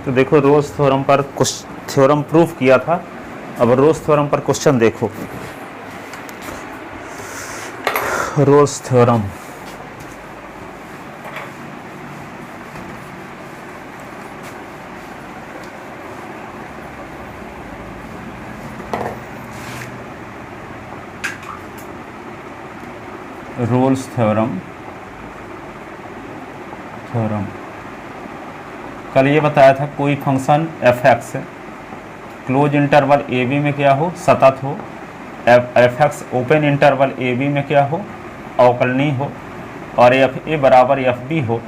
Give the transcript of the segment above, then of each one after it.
तो देखो Rolle's theorem पर कुछ थ्योरम प्रूफ किया था, अब रोल्स थ्योरम पर क्वेश्चन देखो। रोल्स थ्योरम, रोल्स थ्योरम कल ये बताया था कोई function F X closed interval A B में क्या हो, सतत हो, F X open interval A B में क्या हो, अवकलनीय हो, और एफ ए बराबर एफ बी हो,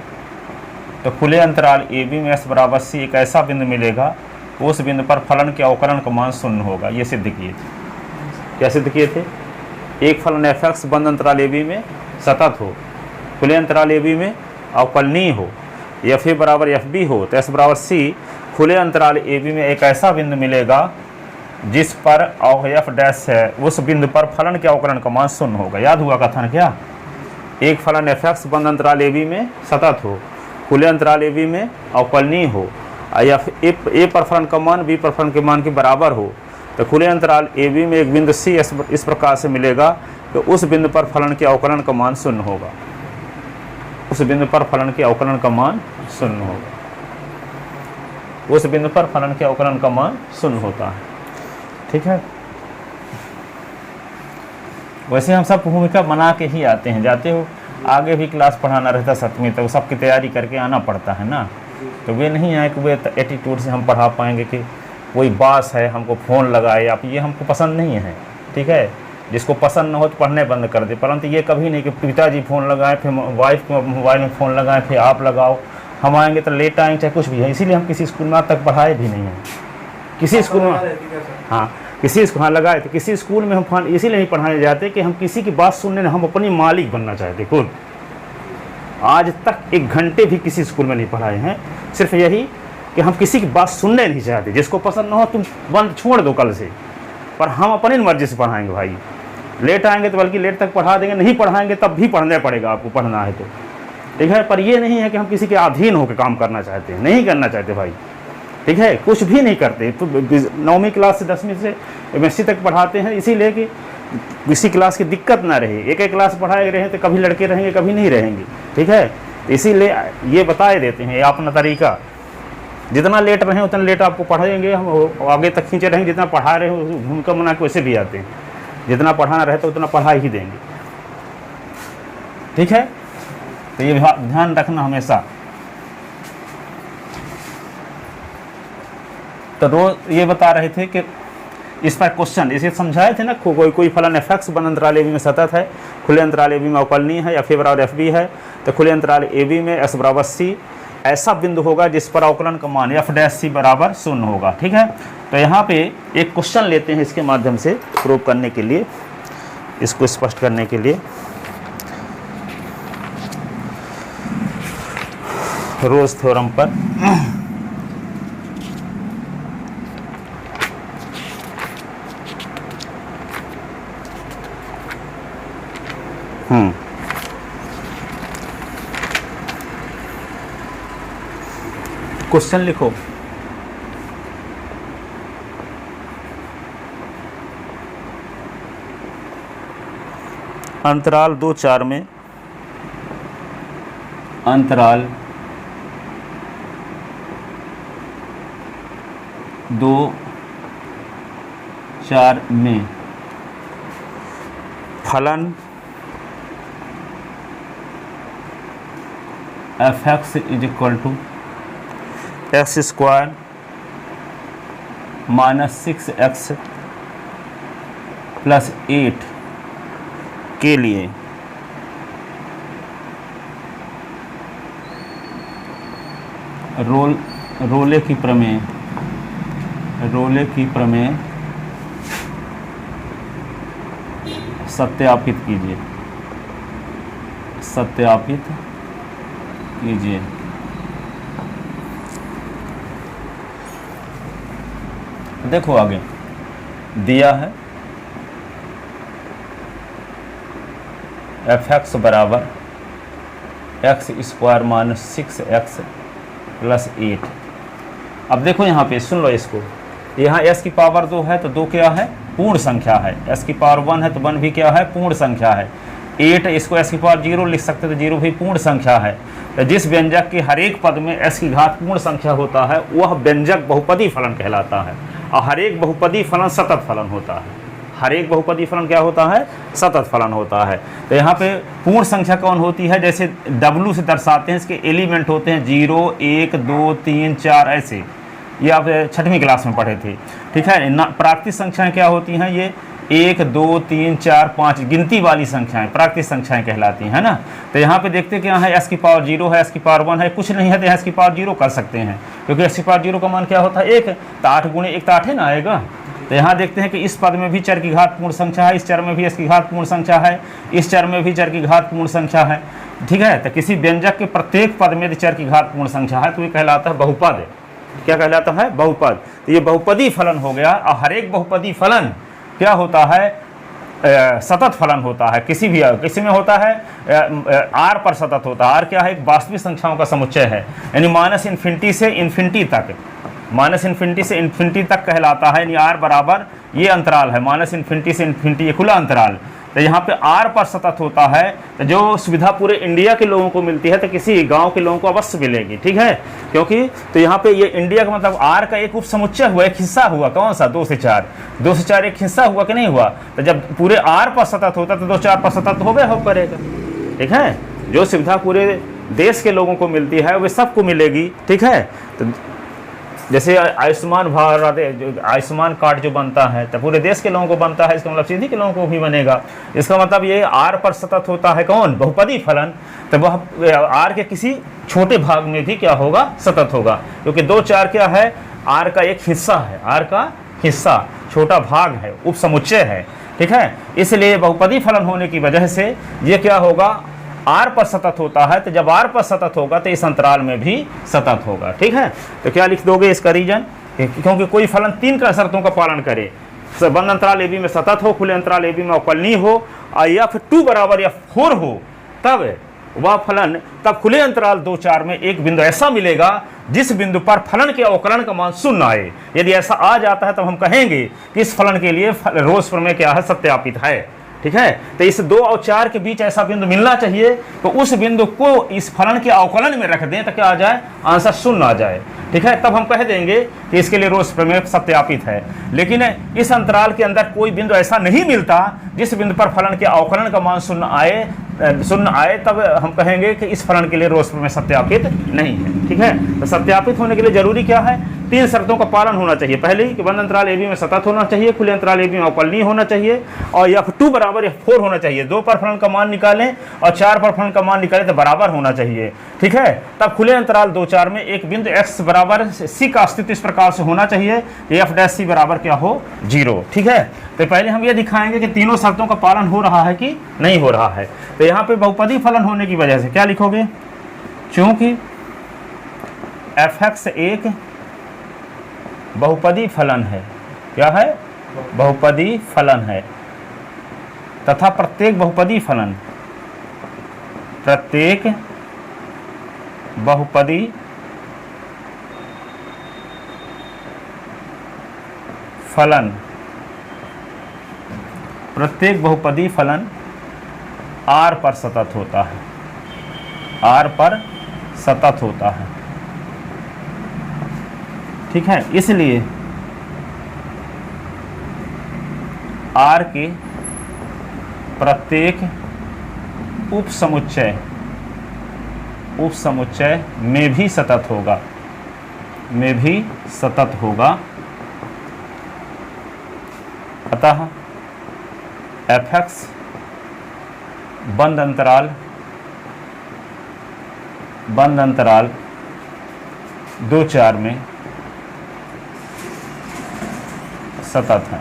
तो खुले अंतराल ए बी में एस बराबर सी एक ऐसा बिंदु मिलेगा उस बिंदु पर फलन के अवकलन का मान शून्य होगा। ये सिद्ध किए थे। क्या सिद्ध किए थे? एक फलन एफ एक्स बंद अंतराल ए बी में सतत हो, खुले अंतराल ए बी में अवकलनीय हो, एफ ए बराबर एफ बी हो, तो एस बराबर सी खुले अंतराल ए बी में एक ऐसा बिंदु मिलेगा जिस पर एफ डैश है उस बिंदु पर फलन के अवकलन का मान शून्य होगा। याद हुआ कथन क्या? एक फलन एफ एक्स बंद अंतराल ए बी में सतत हो, खुले अंतराल ए बी में अवकलनीय हो, एफ ए पर फलन का मान बी पर फलन के मान के बराबर हो, तो खुले अंतराल ए बी में एक बिंदु सी इस प्रकार से मिलेगा कि उस बिंदु पर फलन के अवकलन का मान शून्य होगा। उस बिंदु पर फलन के अवकलन का मान शून्य होगा। उस बिंदु पर फलन के अवकलन का मान शून्य होता है। ठीक है, वैसे हम सब भूमिका बना के ही आते हैं, जाते हो आगे भी क्लास पढ़ाना रहता है 7वीं तक, सबकी तैयारी करके आना पड़ता है ना। तो वे नहीं है कि वे एटीट्यूड से हम पढ़ा पाएंगे कि कोई बास है हमको फ़ोन लगाए, आप ये हमको पसंद नहीं है। ठीक है, जिसको पसंद न हो तो पढ़ने बंद कर दे, परंतु ये कभी नहीं कि पिताजी फ़ोन लगाएं, फिर वाइफ को मोबाइल में फ़ोन लगाएं, फिर आप लगाओ, हम आएंगे तो लेट आएंगे चाहे कुछ भी है। इसीलिए हम किसी स्कूल में आज तक पढ़ाए भी नहीं हैं। किसी स्कूल में किसी स्कूल लगाए तो किसी स्कूल में हम इसीलिए नहीं पढ़ाने जाते कि हम किसी की बात सुनने हम अपनी मालिक बनना चाहते। खुद आज तक 1 घंटे भी किसी स्कूल में नहीं पढ़ाए हैं, सिर्फ यही कि हम किसी की बात सुनने नहीं चाहते। जिसको पसंद ना हो तुम बंद छोड़ दो कल से, पर हम अपनी मर्जी से पढ़ाएंगे भाई। लेट आएंगे तो बल्कि लेट तक पढ़ा देंगे, नहीं पढ़ाएंगे तब भी पढ़ना पड़ेगा आपको, पढ़ना है तो। ठीक है, पर ये नहीं है कि हम किसी के अधीन होकर काम करना चाहते हैं, नहीं करना चाहते भाई। ठीक है, कुछ भी नहीं करते। तो 9वीं क्लास से 10वीं से MSc तक पढ़ाते हैं इसीलिए कि किसी क्लास की दिक्कत ना रहे। एक क्लास पढ़ाए रहे तो कभी लड़के रहेंगे कभी नहीं रहेंगे। ठीक है, इसीलिए ये बताए देते हैं, ये अपना तरीका। जितना लेट रहें उतना लेट आपको पढ़ाएंगे, हम आगे तक खींचे रहेंगे। जितना पढ़ा रहे हो भूमिका बना के वैसे भी आते हैं, जितना पढ़ाना रहता है उतना पढ़ा ही देंगे। ठीक है, तो ये ध्यान रखना हमेशा। तो रोज ये बता रहे थे कि इस पर क्वेश्चन इसे समझाए थे ना, कोई फलन एफ एक्स बंद अंतराल ए बी में सतत है, खुले अंतराल ए बी में अवकलनीय है, एफ ए बराबर एफ बी है, तो खुले अंतराल ए बी में एस बराबर सी ऐसा बिंदु होगा जिस पर अवकलन का मान एफ डैश सी बराबर 0 होगा। ठीक है, तो यहाँ पे एक क्वेश्चन लेते हैं इसके माध्यम से प्रूव करने के लिए, इसको स्पष्ट करने के लिए। रोल्स थ्योरम पर क्वेश्चन लिखो। अंतराल 2-4 में, अंतराल 2-4 में फलन F X is equal to X square -6x + 8 के लिए रोले की प्रमेय सत्यापित कीजिए। देखो आगे दिया है एफ एक्स बराबर x² -6x + 8 अब देखो यहाँ पे सुन लो इसको, यहाँ s की पावर 2 है तो 2 क्या है, पूर्ण संख्या है। s की पावर 1 है तो 1 भी क्या है, पूर्ण संख्या है। 8 इसको s की पावर 0 लिख सकते तो 0 भी पूर्ण संख्या है। तो जिस व्यंजक के हर एक पद में s की घात पूर्ण संख्या होता है वह व्यंजक बहुपदी फलन कहलाता है, और हर एक बहुपदी फलन सतत फलन होता है। हर एक बहुपदी फलन क्या होता है, सतत फलन होता है। तो यहाँ पे पूर्ण संख्या कौन होती है, जैसे W से दर्शाते हैं, इसके एलिमेंट होते हैं 0, 1, 2, 3, 4 ऐसे, ये आप 6वीं क्लास में पढ़े थे, ठीक है। प्राकृतिक संख्याएं क्या होती हैं, ये 1, 2, 3, 4, 5 गिनती वाली संख्याएं प्राकृतिक संख्याएं कहलाती हैं, है ना। तो यहाँ पे देखते क्या है, s की पावर 0 है, s की पावर 1 है, कुछ नहीं है तो s की पावर 0 कर सकते हैं, क्योंकि s की पावर 0 का मान क्या होता है, 1 है, तो 8 गुणे 1 तो 8 है ना आएगा। तो यहाँ देखते हैं कि इस पद में भी चर की घात पूर्ण संख्या है, इस चर में भी s की घात पूर्ण संख्या है, इस चर में भी चर की घात पूर्ण संख्या है, ठीक है। तो किसी व्यंजक के प्रत्येक पद में यदि चर की घात पूर्ण संख्या है तो ये कहलाता है बहुपद। क्या कहलाता है, बहुपद। तो ये बहुपदी फलन हो गया, और हर एक बहुपदी फलन क्या होता है, सतत फलन होता है। किसी में होता है r पर सतत होता है। r क्या है, एक वास्तविक संख्याओं का समुच्चय है, यानी -∞ से इन्फिनिटी तक, -∞ से इन्फिनिटी तक कहलाता है, यानी r बराबर ये अंतराल है, -∞ से इन्फिनिटी ये खुला अंतराल। तो यहाँ पे r पर सतत होता है, तो जो सुविधा पूरे इंडिया के लोगों को मिलती है तो किसी गांव के लोगों को अवश्य मिलेगी, ठीक है। क्योंकि तो यहाँ पे ये इंडिया का मतलब r का एक उप समुच्चय हुआ, एक हिस्सा हुआ, कौन सा, 2 से 4, 2 से 4 एक हिस्सा हुआ कि नहीं हुआ। तो जब पूरे r पर सतत होता तो 2 4 पर सतत हो करेगा, ठीक है। जो सुविधा पूरे देश के लोगों को मिलती है वे सबको मिलेगी, ठीक है। तो जैसे आयुष्मान भारत, आयुष्मान कार्ड जो बनता है तो पूरे देश के लोगों को बनता है, इसका मतलब सीधी के लोगों को भी बनेगा। इसका मतलब ये r पर सतत होता है कौन, बहुपदी फलन। तो वह r के किसी छोटे भाग में भी क्या होगा, सतत होगा, क्योंकि 2 4 क्या है, r का एक हिस्सा है, r का हिस्सा छोटा भाग है, उप समुच्चय है, ठीक है। इसलिए बहुपदी फलन होने की वजह से ये क्या होगा, r पर सतत होता है। तो जब r पर सतत होगा तो इस अंतराल में भी सतत होगा, ठीक है। तो क्या लिख दोगे इसका रीजन, क्योंकि कोई फलन 3 का शर्तों का पालन करे, बंद अंतराल ab में सतत हो, खुले अंतराल ab में अवकलनीय हो, या फिर 2 बराबर या 4 हो, तब वह फलन, तब खुले अंतराल 2 4 में एक बिंदु ऐसा मिलेगा जिस बिंदु पर फलन के अवकलन का मान 0 आए। यदि ऐसा आ जाता है तब हम कहेंगे कि इस फलन के लिए रोल्स प्रमेय क्या है, सत्यापित है, ठीक है। तो इस 2 और 4 के बीच ऐसा बिंदु मिलना चाहिए, तो उस बिंदु को इस फलन के अवकलन में रख दें तो क्या आ जाए, आंसर 0 आ जाए, ठीक है। तब हम कह देंगे कि इसके लिए रोल्स प्रमेय सत्यापित है। लेकिन इस अंतराल के अंदर कोई बिंदु ऐसा नहीं मिलता जिस बिंदु पर फलन के अवकलन का मान 0 आए, तब हम कहेंगे कि इस फलन के लिए रोल्स प्रमेय सत्यापित नहीं है, ठीक है। तो सत्यापित होने के लिए जरूरी क्या है, 3 शर्तों का पालन होना चाहिए। पहली कि बंद अंतराल ab में सतत होना चाहिए, खुले अंतराल ab में अवकलनीय होना चाहिए, और या 2 बराबर या 4 होना चाहिए। 2 पर फलन का मान निकालें और 4 पर फलन का मान निकालें तो बराबर होना चाहिए, ठीक है। तब खुले अंतराल 2 4 में एक बिंदु x बराबर c का अस्तित्व इस प्रकार से होना चाहिए, f' बराबर क्या हो, 0, ठीक है। तो पहले हम ये दिखाएंगे कि तीनों शर्तों का पालन हो रहा है कि नहीं हो रहा है। तो यहाँ पे बहुपदी फलन होने की वजह से क्या लिखोगे, चूंकि fx एक बहुपदी फलन है, क्या है, बहुपदी फलन है, तथा प्रत्येक बहुपदी फलन r पर सतत होता है, r पर सतत होता है, ठीक है। इसलिए r के प्रत्येक उप समुच्चय में भी सतत होगा, अतः fx बंद अंतराल 2 4 में सतत है,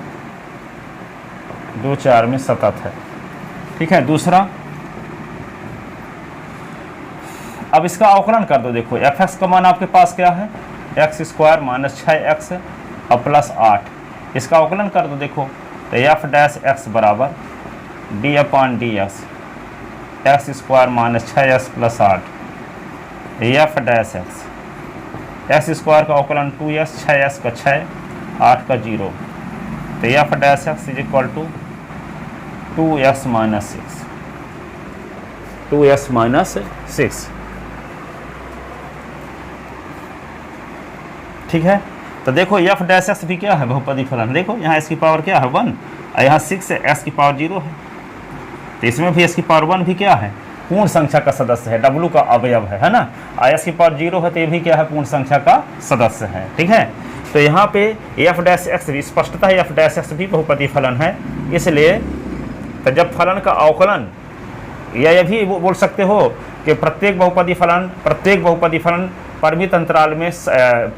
2 4 में सतत है, ठीक है। दूसरा, अब इसका अवकलन कर दो। देखो fx का मान आपके पास क्या है, x² - 6x और प्लस 8, इसका अवकलन कर दो। देखो तो f' बराबर d/dx x² - 6x + 8 f' x square का अवकलन 2s, 6s का 6, 8 का 0, तो F dash X is equal to 2s minus 6, 2s minus 6। ठीक है, तो देखो एफ डैश एक्स भी क्या है, बहुपदी फलन। देखो यहाँ एस की पावर क्या है 1, और यहाँ 6 है, एस की पावर 0 है, तो इसमें भी एस की पावर 1 भी क्या है, पूर्ण संख्या का सदस्य है, डब्लू का अवयव है ना। एस की पावर 0 है तो ये भी क्या है, पूर्ण संख्या का सदस्य है। ठीक है, तो यहाँ पे एफ डैश एक्स भी स्पष्टतः एफ डैश एक्स भी बहुपदी फलन है, इसलिए तो जब फलन का अवकलन, या ये भी बोल सकते हो कि प्रत्येक बहुपदी फलन परिमित अंतराल में,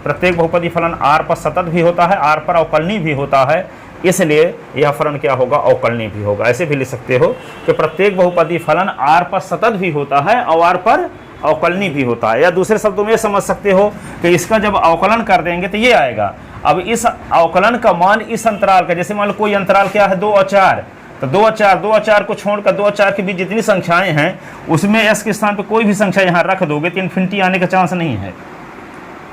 प्रत्येक बहुपदी फलन आर पर सतत भी होता है, आर पर अवकलनीय भी होता है, इसलिए यह फलन क्या होगा, अवकलनीय भी होगा। ऐसे भी लिख सकते हो कि प्रत्येक बहुपदी फलन आर पर सतत भी होता है और आर पर अवकलनीय भी होता है। या दूसरे शब्दों में समझ सकते हो कि इसका जब अवकलन कर देंगे तो ये आएगा। अब इस अवकलन का मान इस अंतराल का, जैसे मान लो कोई अंतराल क्या है 2 और 4, तो 2 और 4 को छोड़कर 2 और 4 के बीच जितनी संख्याएं हैं उसमें एस के स्थान पे कोई भी संख्या यहाँ रख दोगे तो इन्फिनिटी आने का चांस नहीं है।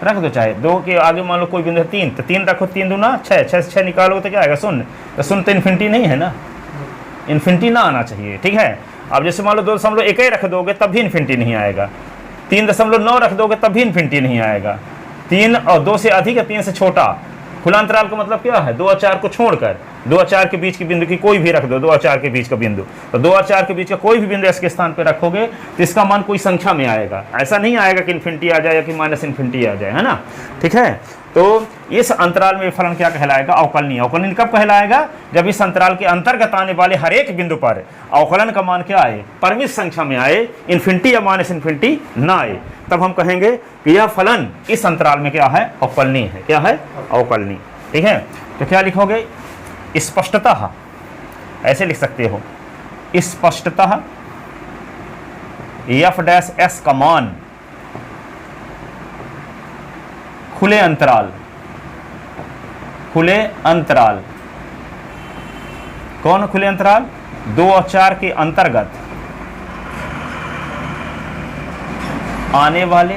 रख दो, चाहे 2 के आगे मान लो कोई बिंदु है 3, तो 3 रखो, 3 दूना 6, 6 से 6 निकालोगे तो क्या आएगा 0, तो 0 तो इन्फिनिटी नहीं है ना, इन्फिनिटी ना आना चाहिए। ठीक है, अब जैसे मान लो 2.1 रख दोगे तब भी इन्फिनिटी नहीं आएगा, 3.9 रख दोगे तब भी इन्फिनिटी नहीं आएगा, 3 और 2 से अधिक है 3 से छोटा, खुला अंतराल का मतलब क्या है, 2 और 4 को छोड़कर 2 और 4 के बीच के बिंदु की कोई भी रख दो, 2 और 4 के बीच का बिंदु, तो 2 और 4 के बीच का कोई भी बिंदु इसके स्थान पे रखोगे तो इसका मान कोई संख्या में आएगा। ऐसा नहीं आएगा कि इन्फिनिटी आ जाए या कि माइनस इन्फिनिटी आ जाए, है ना। ठीक है, तो इस अंतराल में फलन क्या कहलाएगा, अवकलनीय। अवकलनीय कब कहलाएगा, जब इस अंतराल के अंतर्गत आने वाले हर एक बिंदु पर अवकलन का मान क्या आए, परिमित संख्या में आए, इन्फिनिटी या माइनस इन्फिनिटी ना आए, तब हम कहेंगे कि यह फलन इस अंतराल में क्या है, अवकलनीय है। क्या है, अवकलनीय। ठीक है, तो क्या लिखोगे, स्पष्टतः, ऐसे लिख सकते हो, स्पष्टतः एफ डैश एस का मान खुले अंतराल, कौन खुले अंतराल, 2 और 4 के अंतर्गत आने वाले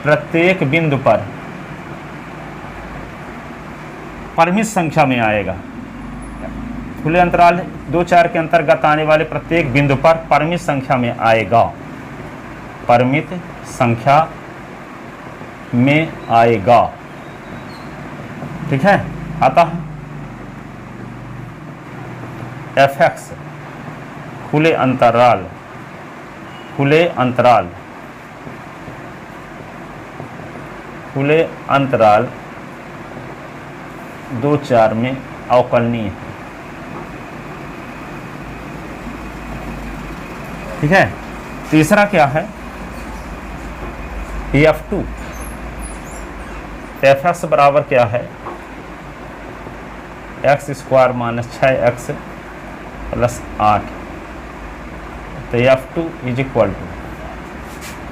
प्रत्येक बिंदु पर परिमित संख्या में आएगा। खुले अंतराल 2-4 के अंतर्गत आने वाले प्रत्येक बिंदु पर परिमित संख्या में आएगा, परिमित संख्या में आएगा। ठीक है, आता है एफ एक्स खुले अंतराल 2-4 में अवकलनीय है। ठीक है, तीसरा क्या है, F2, एफ एक्स बराबर क्या है, x square minus 6x plus 8, तो F2 इज इक्वल टू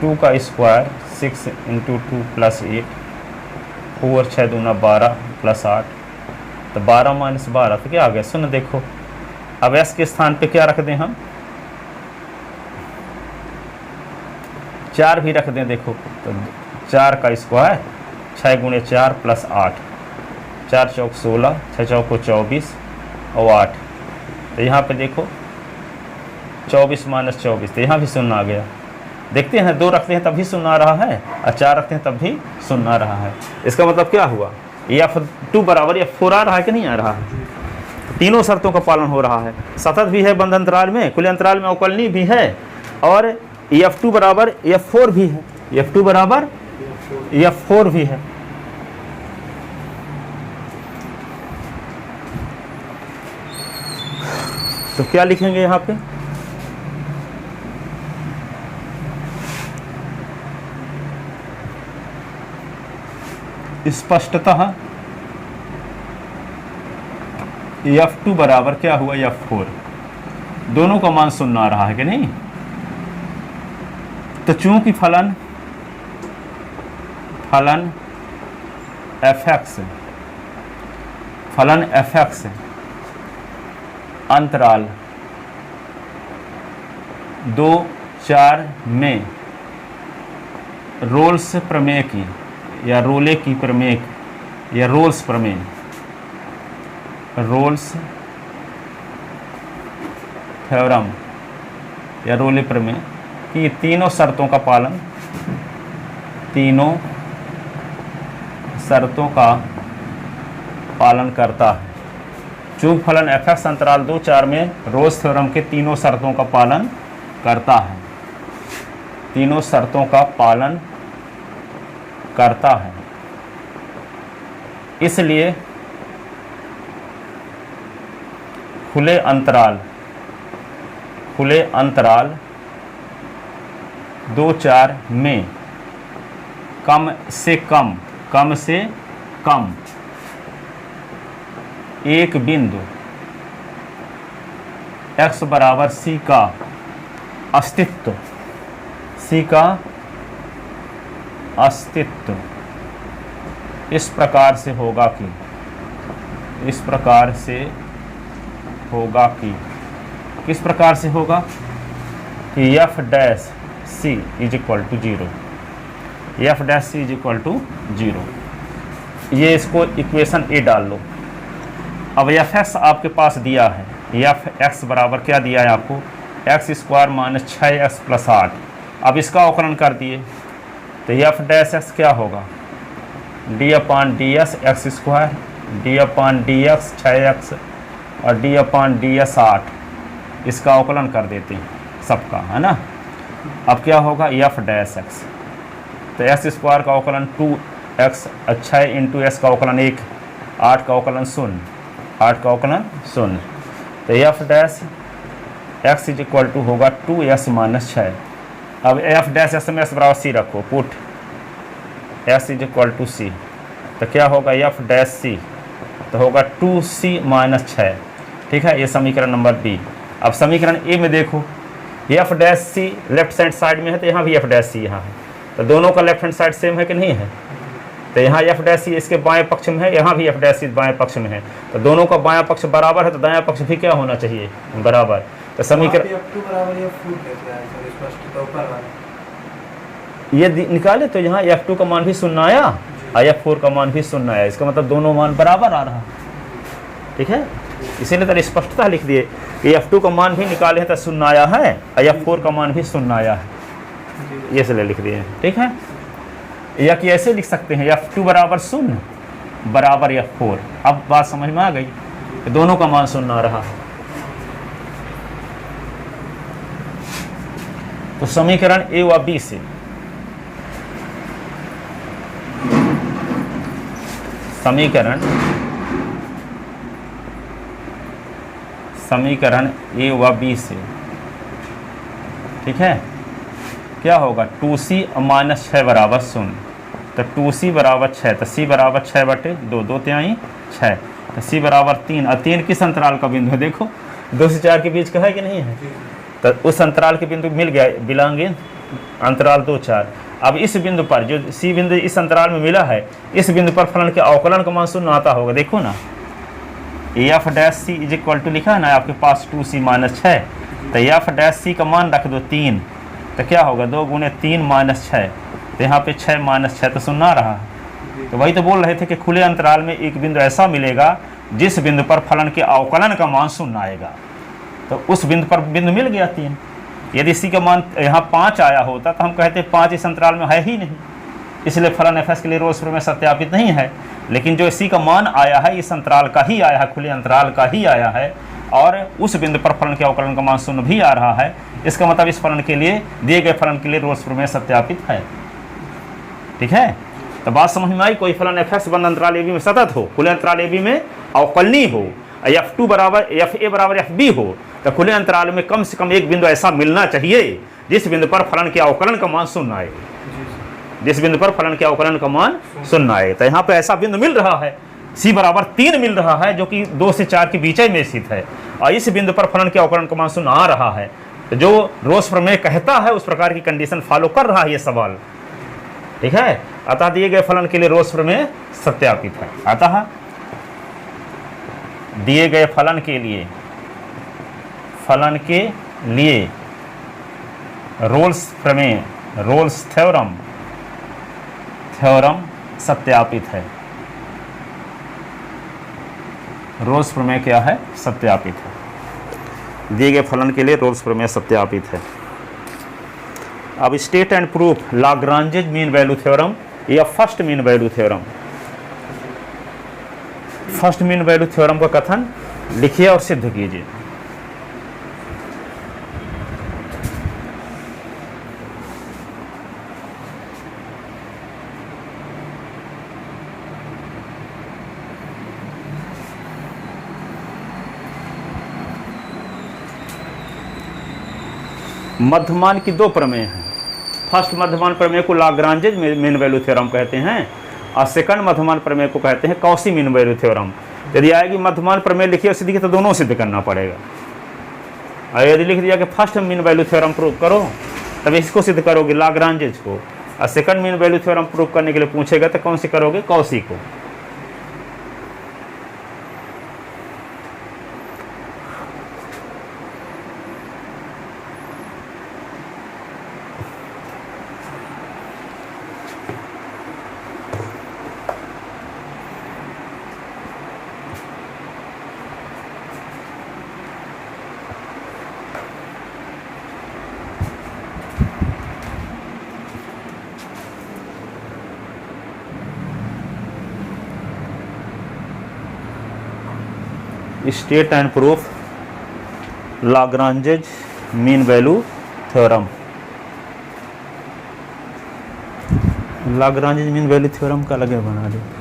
2 का स्क्वायर 6 इंटू 2 प्लस 8, 4 6 दूना 12 प्लस 8, तो 12 माइनस 12 तो क्या आ गया 0। देखो अब s के स्थान पे क्या रख दें हम, 4 भी रख दें। देखो तो 4 का स्क्वायर 6 गुणे 4 प्लस 8, 4 चौक 16, 6 चौक को 24 और 8, तो यहाँ पे देखो 24 माइनस 24, तो यहाँ भी 0 आ गया। देखते हैं 2 रखते हैं तब भी 0 आ रहा है और 4 रखते हैं तब भी 0 आ रहा है। इसका मतलब क्या हुआ, F2 बराबर F4 आ रहा है कि नहीं आ रहा है, तीनों शर्तों का पालन हो रहा है। सतत भी है बंद अंतराल में, खुले अंतराल में अवकलनीय भी है, और F2 बराबर F4 भी है, F2 बराबर F4 भी है। तो क्या लिखेंगे यहाँ पे, स्पष्टतः F2 बराबर क्या हुआ F4, दोनों का मान 0 आ रहा है कि नहीं। तो चूंकि फलन एफ एक्स अंतराल 2-4 में रोल्स प्रमेय की या रोले की प्रमेय या रोल्स प्रमेय, रोल्स थ्योरम या रोले प्रमेय कि तीनों शर्तों का पालन, तीनों शर्तों का पालन करता है। चूक फलन f(x) अंतराल 2-4 में रोल्स थ्योरम के तीनों शर्तों का पालन करता है, तीनों शर्तों का पालन करता है। इसलिए खुले अंतराल 2-4 में कम से कम एक बिंदु x बराबर c का अस्तित्व, इस प्रकार से होगा कि किस प्रकार से होगा कि f dash c is equal to 0, f dash c is equal to 0। ये इसको इक्वेशन ए डाल लो। अब f(x) आपके पास दिया है, f(x) बराबर क्या दिया है आपको, x square minus 6x plus 8। अब इसका अवकलन कर दिए तो f डैश x क्या होगा, d upon D S X square, d upon D X 6x और d अपान डी एस 8। इसका अवकलन कर देते हैं सबका, है ना। अब क्या होगा f डैश x, तो x स्क्वायर का अवकलन 2x, 6 इंटू एस का अवकलन 1, 8 का अवकलन 0, 8 का अवकलन 0। तो f dash x is equal to होगा 2s माइनस 6। अब f डैश s में s बराबर c रखो, put s is equal to c, तो क्या होगा f डैश c, तो होगा 2c माइनस 6। ठीक है, ये समीकरण नंबर बी। अब समीकरण ए में देखो, f dash c left hand side में है तो यहाँ भी f डैश c यहाँ है, तो दोनों का लेफ्ट हैंड साइड सेम है कि नहीं है। तो यहाँ f डैश c इसके बाएं पक्ष में है, यहाँ भी f डैश c बाएं पक्ष में है, तो दोनों का बायां पक्ष बराबर है, तो दायां पक्ष भी क्या होना चाहिए, बराबर। तो समीकरण ये निकाले तो यहाँ f2 का मान भी 0 आया और f4 का मान भी 0 आया, इसका मतलब दोनों मान बराबर आ रहा। ठीक है, इसीलिए तो स्पष्टता लिख दिए कि f2 का मान भी निकाले तो 0 आया है और f4 का मान भी 0 आया है, ये इसलिए लिख दिए। ठीक है, या कि ऐसे लिख सकते हैं f2 बराबर 0 बराबर f4। अब बात समझ में आ गई कि दोनों का मान 0 आ रहा है। तो समीकरण ए व बी से समीकरण ए व बी से, ठीक है, क्या होगा 2c माइनस 6 बराबर 0, तो 2c बराबर 6, तो c बराबर 6 बटे 2, 2 तिहाई 6, तो c बराबर 3। और 3 किस अंतराल का बिंदु है, देखो 2 से 4 के बीच का है कि नहीं है, तो उस अंतराल के बिंदु मिल गया, बिलोंगिंग अंतराल 2-4। अब इस बिंदु पर जो c बिंदु इस अंतराल में मिला है, इस बिंदु पर फलन के अवकलन का मान 0 आता होगा। देखो ना, f dash c is equal to लिखा है ना आपके पास 2c माइनस 6, तो f डैश c का मान रख दो 3, तो क्या होगा 2 गुने 3 माइनस 6, तो यहाँ पे 6 माइनस 6 तो 0 आ रहा है। तो वही तो बोल रहे थे कि खुले अंतराल में एक बिंदु ऐसा मिलेगा जिस बिंदु पर फलन के अवकलन का मान 0 आएगा, तो उस बिंदु पर बिंदु मिल गया 3। यदि c का मान यहाँ 5 आया होता तो हम कहते 5 इस अंतराल में है ही नहीं, इसलिए फलन f(x) के लिए रोल्स प्रमेय सत्यापित नहीं है। लेकिन जो c का मान आया है इस अंतराल का ही आया है, खुले अंतराल का ही आया है, और उस बिंदु पर फलन के अवकलन का मान 0 भी आ रहा है। इसका मतलब इस फलन के लिए, दिए गए फलन के लिए रोल्स प्रमेय सत्यापित है। ठीक है, तो बात समझ में आई। कोई फलन f(x) बंद अंतराल ab में सतत हो, खुले अंतराल ab में अवकलनीय हो, f2 बराबर fa बराबर fb हो, तो खुले अंतराल में कम से कम एक बिंदु ऐसा मिलना चाहिए जिस बिंदु पर फलन के अवकलन का मान 0 आए, जिस बिंदु पर फलन के अवकलन का मान 0 आए। तो यहाँ पे ऐसा बिंदु मिल रहा है, c बराबर 3 मिल रहा है, जो कि 2 से 4 के बीच में स्थित है, और इस बिंदु पर फलन के अवकलन का मान 0 आ रहा है। तो जो रोल्स प्रमेय कहता है उस प्रकार की कंडीशन फॉलो कर रहा है ये सवाल। ठीक है, अतः दिए गए फलन के लिए रोल्स प्रमेय सत्यापित है। अतः दिए गए फलन के लिए रोल्स प्रमेय, रोल्स थ्योरम थ्योरम सत्यापित है। रोल्स प्रमेय क्या है? सत्यापित है। दिए गए फलन के लिए रोल्स प्रमेय सत्यापित है। अब state and proof Lagrange's mean value theorem या first mean value theorem. First mean value theorem का कथन लिखिए और सिद्ध कीजिए। मध्यमान की दो प्रमेय हैं। फर्स्ट मध्यमान प्रमेय को लाग्रांजेज मीन वैल्यू थ्योरम कहते हैं और सेकंड मध्यमान प्रमेय को कहते हैं कॉची मीन वैल्यू थ्योरम। यदि आएगी मध्यमान प्रमेय लिखिए और सिद्ध की तो दोनों सिद्ध करना पड़ेगा। और यदि लिख दिया कि first mean value theorem prove करो तब इसको सिद्ध करोगे लाग्रांजेज को, और second mean value theorem prove करने के लिए पूछेगा तो कौन सी करोगे? कॉची को। State and proof Lagrange's mean value theorem. Lagrange's mean value theorem का अलग बना दे।